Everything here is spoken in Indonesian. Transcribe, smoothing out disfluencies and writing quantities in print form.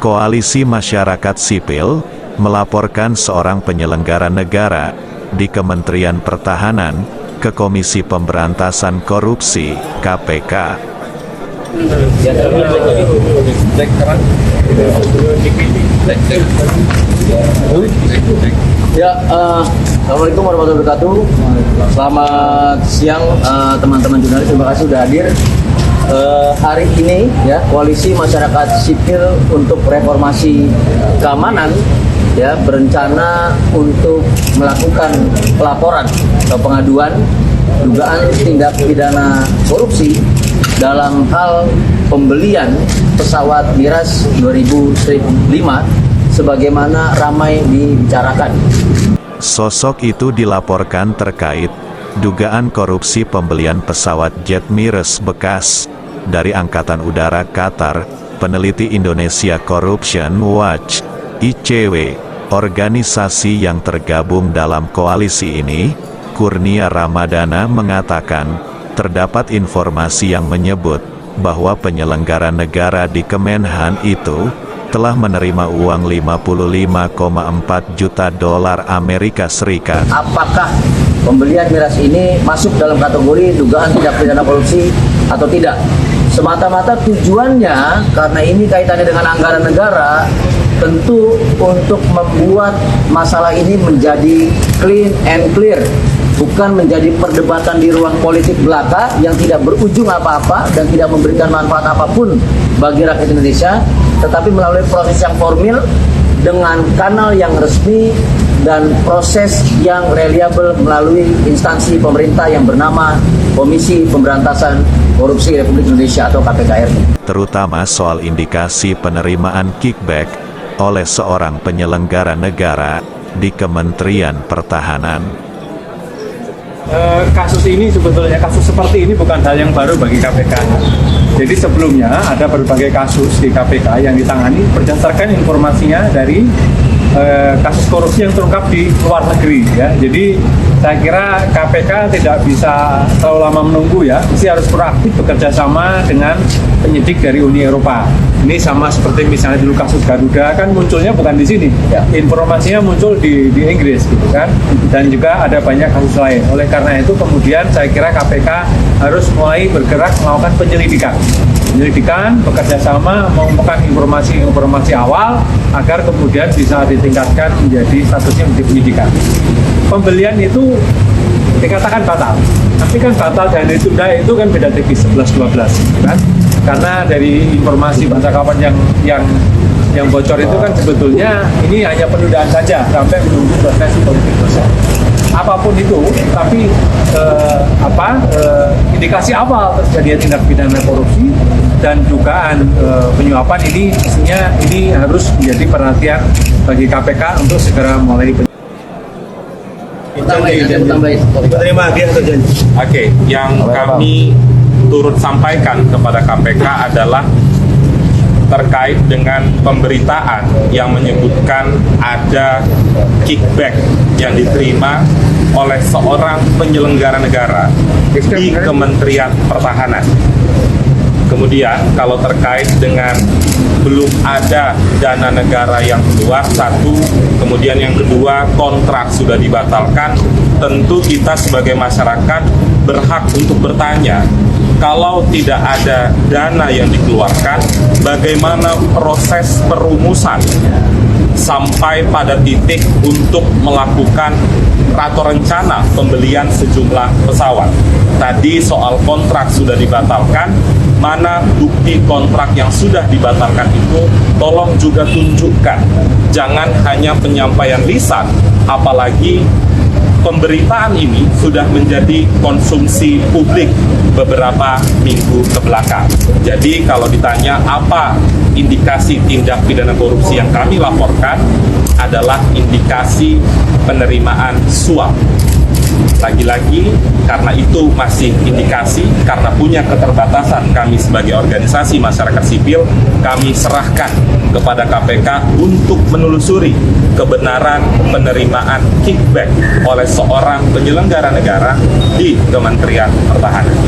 Koalisi Masyarakat Sipil melaporkan seorang penyelenggara negara di Kementerian Pertahanan ke Komisi Pemberantasan Korupsi (KPK). Assalamualaikum warahmatullahi wabarakatuh. Selamat siang teman-teman jurnalis, terima kasih sudah hadir. Hari ini ya, Koalisi Masyarakat Sipil untuk Reformasi Keamanan ya berencana untuk melakukan pelaporan atau pengaduan dugaan tindak pidana korupsi dalam hal pembelian pesawat Miras 2005 sebagaimana ramai dibicarakan. Sosok itu dilaporkan terkait dugaan korupsi pembelian pesawat jet Miras bekas dari Angkatan Udara Qatar. Peneliti Indonesia Corruption Watch (ICW), organisasi yang tergabung dalam koalisi ini, Kurnia Ramadana mengatakan, terdapat informasi yang menyebut bahwa penyelenggara negara di Kemenhan itu telah menerima uang 55,4 juta dolar Amerika Serikat. Apakah pembelian miras ini masuk dalam kategori dugaan tindak pidana korupsi atau tidak? Semata-mata tujuannya, karena ini kaitannya dengan anggaran negara, tentu untuk membuat masalah ini menjadi clean and clear, bukan menjadi perdebatan di ruang politik belaka yang tidak berujung apa-apa dan tidak memberikan manfaat apapun bagi rakyat Indonesia, tetapi melalui proses yang formil dengan kanal yang resmi dan proses yang reliable melalui instansi pemerintah yang bernama Komisi Pemberantasan Korupsi Republik Indonesia atau KPK RI. Terutama soal indikasi penerimaan kickback oleh seorang penyelenggara negara di Kementerian Pertahanan. Kasus ini sebetulnya, kasus seperti ini bukan hal yang baru bagi KPK. Jadi sebelumnya ada berbagai kasus di KPK yang ditangani berdasarkan informasinya dari kasus korupsi yang terungkap di luar negeri ya. Jadi saya kira KPK tidak bisa terlalu lama menunggu ya, mesti harus proaktif bekerja sama dengan penyidik dari Uni Eropa. Ini sama seperti misalnya dulu kasus Garuda kan munculnya bukan di sini, ya. Informasinya muncul di Inggris gitu kan, dan juga ada banyak kasus lain. Oleh karena itu kemudian saya kira KPK harus mulai bergerak melakukan penyelidikan, bekerja sama mengumpulkan informasi awal agar kemudian bisa ditingkatkan menjadi statusnya menjadi penyidikan. Pembelian itu dikatakan batal, tapi kan batal dan ditunda itu kan beda tipis 11-12 kan, karena dari informasi kawan yang bocor itu kan sebetulnya ini hanya penundaan saja sampai menunggu proses politik selesai. Apapun itu, tapi indikasi awal terjadinya tindak pidana korupsi dan dugaan penyuapan ini mestinya ini harus menjadi perhatian bagi KPK untuk segera mulai Oke, yang kami turut sampaikan kepada KPK adalah terkait dengan pemberitaan yang menyebutkan ada kickback yang diterima oleh seorang penyelenggara negara di Kementerian Pertahanan. Kemudian kalau terkait dengan belum ada dana negara yang keluar, satu, kemudian yang kedua kontrak sudah dibatalkan, tentu kita sebagai masyarakat berhak untuk bertanya, kalau tidak ada dana yang dikeluarkan, bagaimana proses perumusan sampai pada titik untuk melakukan atau rencana pembelian sejumlah pesawat. Tadi soal kontrak sudah dibatalkan, mana bukti kontrak yang sudah dibatalkan itu, tolong juga tunjukkan. Jangan hanya penyampaian lisan, apalagi pemberitaan ini sudah menjadi konsumsi publik beberapa minggu kebelakang. Jadi kalau ditanya apa indikasi tindak pidana korupsi yang kami laporkan, adalah indikasi penerimaan suap. Lagi-lagi, karena itu masih indikasi, karena punya keterbatasan kami sebagai organisasi masyarakat sipil, kami serahkan kepada KPK untuk menelusuri kebenaran penerimaan kickback oleh seorang penyelenggara negara di Kementerian Pertahanan.